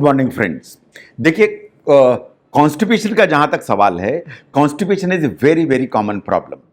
Good morning friends. देखिए, constipation का जहां तक सवाल है, constipation is a very very common problem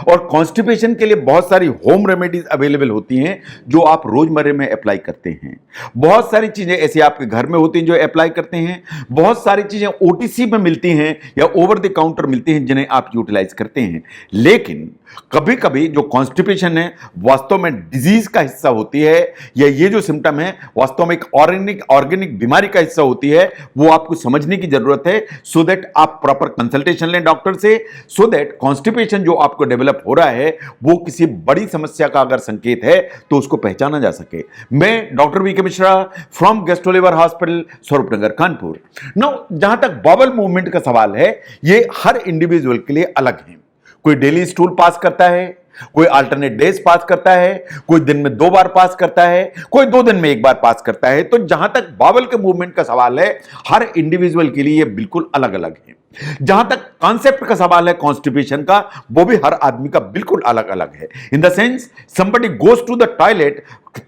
और कॉन्स्टिपेशन के लिए बहुत सारी होम रेमेडीज अवेलेबल होती हैं जो आप रोजमर्रे में अप्लाई करते हैं। बहुत सारी चीजें ऐसी आपके घर में होती हैं जो अप्लाई करते हैं। बहुत सारी चीजें ओटीसी में मिलती हैं या ओवर द काउंटर मिलती हैं जिन्हें आप यूटिलाइज करते हैं। लेकिन कभी कभी जो कॉन्स्टिपेशन है वास्तव में डिजीज का हिस्सा होती है या ये जो सिम्टम है वास्तव में एक ऑर्गेनिक बीमारी का हिस्सा होती है, वो आपको समझने की जरूरत है सो दैट आप प्रॉपर कंसल्टेशन लें डॉक्टर से, सो दैट कॉन्स्टिपेशन जो आपको डेवलप हो रहा है वो किसी बड़ी समस्या का अगर संकेत है तो उसको पहचाना जा सके। मैं doctor V K Mishra from gastro liver hospital, Swaroopnagar, Kanpur. Now जहां तक बाउल मूवमेंट का सवाल है, ये हर इंडिविजुअल के लिए अलग है। कोई डेली स्टूल पास करता है, कोई अल्टरनेट डेज पास करता है, कोई दिन में 2 बार पास करता है, कोई 2 दिन में 1 बार पास करता है। तो जहां तक बावल के मूवमेंट का सवाल है, हर इंडिविजुअल के लिए ये बिल्कुल अलग अलग है। जहां तक कॉन्सेप्ट का सवाल है कॉन्स्टिपेशन का, वो भी हर आदमी का बिल्कुल अलग अलग है। In the sense somebody goes to the toilet,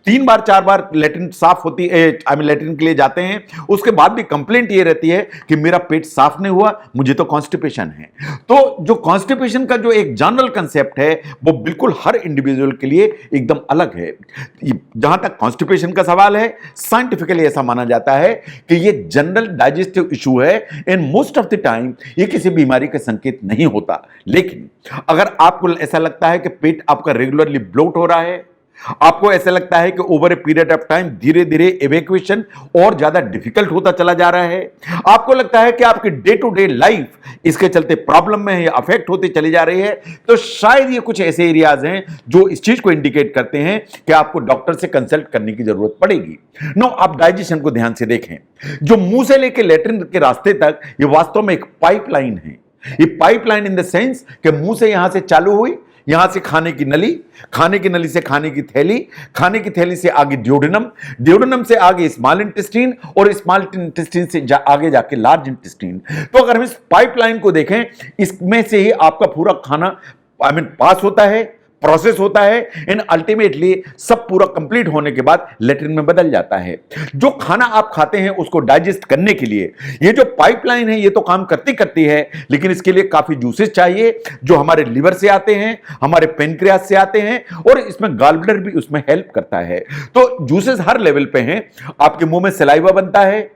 3 बार 4 बार लेटरिन साफ होती है, लेटरिन के लिए जाते हैं, उसके बाद भी कंप्लेंट ये रहती है कि मेरा पेट साफ नहीं हुआ, मुझे तो कॉन्स्टिपेशन है। तो जो कॉन्स्टिपेशन का जो एक जनरल कंसेप्ट है वो बिल्कुल हर इंडिविजुअल के लिए एकदम अलग है। जहां तक कॉन्स्टिपेशन का सवाल है, साइंटिफिकली ऐसा माना जाता है कि ये जनरल डाइजेस्टिव इशू है। In most of the time ये किसी बीमारी का संकेत नहीं होता। लेकिन अगर आपको ऐसा लगता है कि पेट आपका रेगुलरली ब्लोट हो रहा है, आपको ऐसा लगता है कि over a period of time धीरे धीरे इवैक्यूएशन और ज्यादा डिफिकल्ट होता चला जा रहा है, आपको लगता है कि आपकी डे टू डे लाइफ इसके चलते प्रॉब्लम में है या अफेक्ट होती चली जा रही है, तो शायद ये कुछ ऐसे एरियाज हैं जो इस चीज को इंडिकेट करते हैं कि आपको डॉक्टर से कंसल्ट करने की जरूरत पड़ेगी। नो, आप डाइजेशन को ध्यान से देखें। जो मुंह से लेकर लेटरिन के रास्ते तक ये वास्तव में एक पाइपलाइन है। ये पाइपलाइन इन द सेंस कि मुंह से यहां से चालू हुई, यहां से खाने की नली, खाने की नली से खाने की थैली, खाने की थैली से आगे ड्यूडेनम, ड्यूडेनम से आगे स्मॉल इंटेस्टाइन और स्मॉल इंटेस्टाइन से आगे जाके लार्ज इंटेस्टाइन। तो अगर हम इस पाइपलाइन को देखें, इसमें से ही आपका पूरा खाना पास होता है, प्रोसेस होता है एंड अल्टीमेटली सब पूरा कंप्लीट होने के बाद लेटरिन में बदल जाता है। जो खाना आप खाते हैं उसको डाइजेस्ट करने के लिए ये जो पाइपलाइन है ये तो काम करती है, लेकिन इसके लिए काफी जूसेस चाहिए जो हमारे लिवर से आते हैं, हमारे पेनक्रियास से आते हैं और इसमें गॉल ब्लैडर भी उसमें हेल्प करता है। तो जूसेस हर लेवल पे हैं। आपके मुंह में सलाइवा बनता है,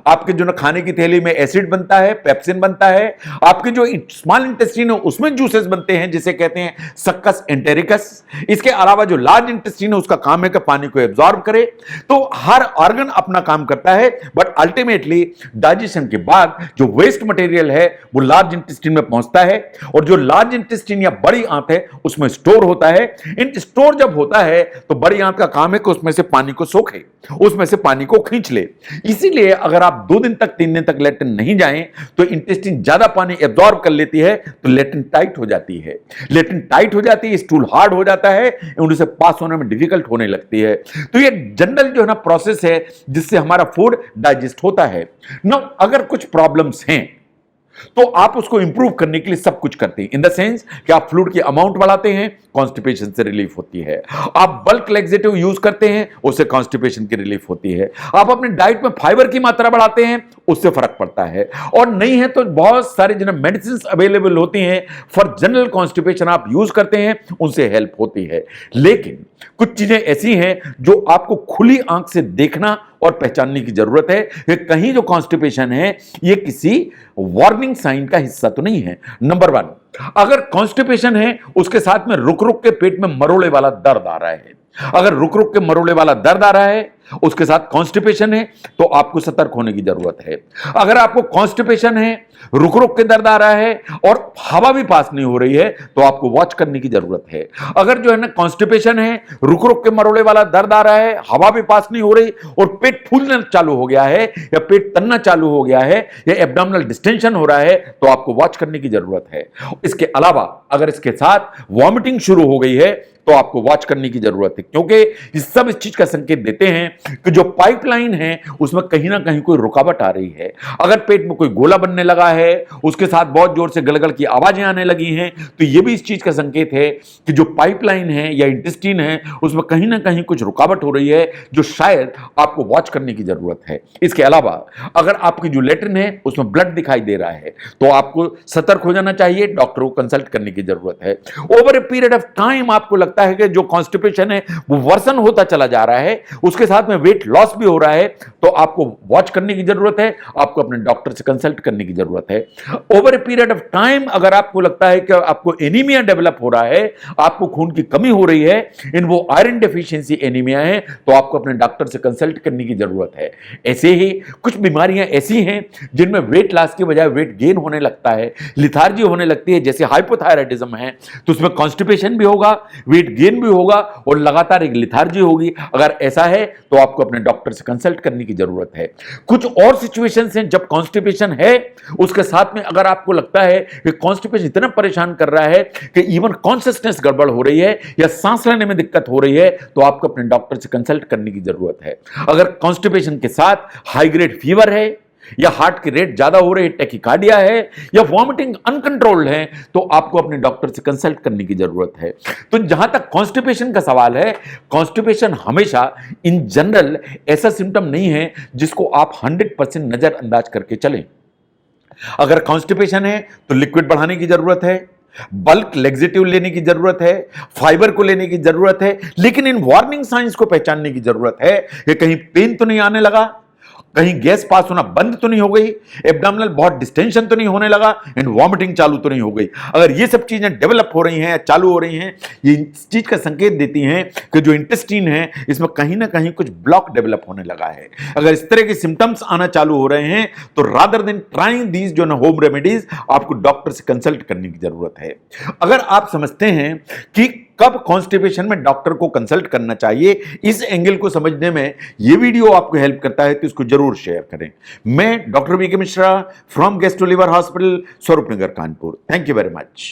आपके जो खाने की थैली में एसिड बनता है, पेप्सिन बनता है, आपके जो स्मॉल इंटेस्टाइन है उसमें जूसेस बनते हैं जिसे कहते हैं सक्कस एंटेरिकस। इसके अलावा जो लार्ज इंटेस्टाइन है उसका काम है कि पानी को एब्जॉर्ब करे। तो हर ऑर्गन अपना काम करता है, बट अल्टीमेटली डाइजेशन के बाद जो वेस्ट मटेरियल है वो लार्ज इंटेस्टाइन में पहुंचता है और जो लार्ज इंटेस्टाइन या बड़ी आंत है उसमें स्टोर होता है। इन स्टोर जब होता है तो बड़ी आंत का काम है कि उसमें से पानी को सोखे, उसमें से पानी को खींच ले। इसीलिए अगर आप 2 दिन तक 3 दिन तक लेटरिन नहीं जाएं तो इंटेस्टाइन ज्यादा पानी एब्जॉर्ब कर लेती है, तो लेटरिन टाइट हो जाती है। लेटरिन टाइट हो जाती है, स्टूल हार्ड हो जाता है, उनसे पास होने में डिफिकल्ट होने लगती है। तो ये जनरल जो है ना प्रोसेस है जिससे हमारा फूड डाइजेस्ट होता है। नो, अगर कुछ प्रॉब्लम्स हैं तो आप उसको इंप्रूव करने के लिए सब कुछ करते हैं। इन द सेंस कि आप फ्लूइड की अमाउंट बढ़ाते हैं, कॉन्स्टिपेशन से रिलीफ होती है। आप बल्क लैक्सेटिव यूज करते हैं, उससे कॉन्स्टिपेशन की रिलीफ होती है। आप अपनी डाइट में फाइबर की मात्रा बढ़ाते हैं, उससे फर्क पड़ता है। और नहीं है तो बहुत सारे जो मेडिसिन अवेलेबल होती हैं फॉर जनरल कॉन्स्टिपेशन, आप यूज करते हैं, उनसे हेल्प होती है। लेकिन कुछ चीजें ऐसी हैं जो आपको खुली आंख से देखना और पहचानने की जरूरत है कि कहीं जो कॉन्स्टिपेशन है ये किसी वार्निंग साइन का हिस्सा तो नहीं है। नंबर 1, अगर कॉन्स्टिपेशन है उसके साथ में रुक रुक के पेट में मरोड़े वाला दर्द आ रहा है, अगर रुक रुक के मरोड़े वाला दर्द आ रहा है उसके साथ कॉन्स्टिपेशन है तो आपको सतर्क होने की जरूरत है। अगर आपको कॉन्स्टिपेशन है, रुक रुक के दर्द आ रहा है और हवा भी पास नहीं हो रही है तो आपको वॉच करने की जरूरत है। अगर जो है ना कॉन्स्टिपेशन है, रुक रुक के मरोड़े वाला दर्द आ रहा है, हवा भी पास नहीं हो रही और पेट फूलना चालू हो गया है या पेट तनना चालू हो गया है या एब्डोमिनल डिस्टेंशन हो रहा है तो आपको वॉच करने की जरूरत है। इसके अलावा अगर इसके साथ वॉमिटिंग शुरू हो गई है तो आपको वॉच करने की जरूरत है, क्योंकि ये सब इस चीज का संकेत देते हैं कि जो पाइपलाइन है उसमें कहीं ना कहीं कोई रुकावट आ रही है। अगर पेट में कोई गोला बनने लगा है, उसके साथ बहुत जोर से गलगल की आवाजें आने लगी हैं, तो यह भी इस चीज का संकेत है कि जो पाइपलाइन है या इंटेस्टाइन है उसमें कहीं ना कहीं कुछ रुकावट हो रही है, जो शायद आपको वॉच करने की जरूरत है। इसके अलावा अगर आपकी जो लेटरिन है उसमें ब्लड दिखाई दे रहा है तो आपको सतर्क हो जाना चाहिए, डॉक्टर को कंसल्ट करने की जरूरत है। Over a period of time आपको लगता है कि जो कॉन्स्टिपेशन है वो वर्सन होता चला जा रहा है, उसके साथ में वेट लॉस भी हो रहा है, तो आपको वॉच करने की जरूरत है, आपको अपने डॉक्टर से कंसल्ट करने की जरूरत है। Over a period of time अगर आपको लगता है कि आपको एनीमिया डेवलप हो रहा है, आपको खून की कमी हो रही है, इन वो आयरन डेफिशिएंसी एनीमिया है, तो आपको अपने डॉक्टर से कंसल्ट करने की जरूरत है। ऐसे ही कुछ बीमारियां ऐसी हैं जिनमें वेट लॉस की बजाय वेट गेन होने लगता है, लिथार्जी होने लगती है, जैसे हाइपोथायराइडिज्म है, तो उसमें कॉन्स्टिपेशन भी होगा, वेट गेन भी होगा और लगातार एक लिथार्जी होगी। अगर ऐसा है तो आपको अपने डॉक्टर से कंसल्ट करने की जरूरत है। कुछ और सिचुएशंस हैं जब कॉन्स्टिपेशन है, उसके साथ में अगर आपको लगता है कि कॉन्स्टिपेशन इतना परेशान कर रहा है कि इवन कॉन्शियसनेस गड़बड़ हो रही है या सांस लेने में दिक्कत हो रही है, तो आपको अपने डॉक्टर से कंसल्ट करने की जरूरत है। अगर कॉन्स्टिपेशन के साथ हाई ग्रेड फीवर है या हार्ट की रेट ज्यादा हो रही है, टैकिकार्डिया है या वॉमिटिंग अनकंट्रोल्ड है, तो आपको अपने डॉक्टर से कंसल्ट करने की जरूरत है। तो जहां तक कॉन्स्टिपेशन का सवाल है, कॉन्स्टिपेशन हमेशा इन जनरल ऐसा सिम्टम नहीं है जिसको आप 100% नजरअंदाज करके चलें। अगर कॉन्स्टिपेशन है तो लिक्विड बढ़ाने की जरूरत है, बल्क लेक्सेटिव लेने की जरूरत है, फाइबर को लेने की जरूरत है, लेकिन इन वार्निंग साइंस को पहचानने की जरूरत है कि कहीं पेन तो नहीं आने लगा, कहीं गैस पास होना बंद तो नहीं हो गई, एब्डोमिनल बहुत डिस्टेंशन तो नहीं होने लगा, एंड वॉमिटिंग चालू तो नहीं हो गई। अगर ये सब चीजें डेवलप हो रही हैं, चालू हो रही हैं, ये इस चीज का संकेत देती हैं कि जो इंटेस्टाइन है इसमें कहीं ना कहीं कुछ ब्लॉक डेवलप होने लगा है। अगर इस तरह के सिम्टम्स आना चालू हो रहे हैं तो रादर देन ट्राइंग दीज जो ना होम रेमेडीज, आपको डॉक्टर से कंसल्ट करने की जरूरत है। अगर आप समझते हैं कि कब कॉन्स्टिपेशन में डॉक्टर को कंसल्ट करना चाहिए, इस एंगल को समझने में यह वीडियो आपको हेल्प करता है तो इसको जरूर शेयर करें। मैं doctor V K Mishra from gastro liver hospital, Swaroopnagar, Kanpur. Thank you very much.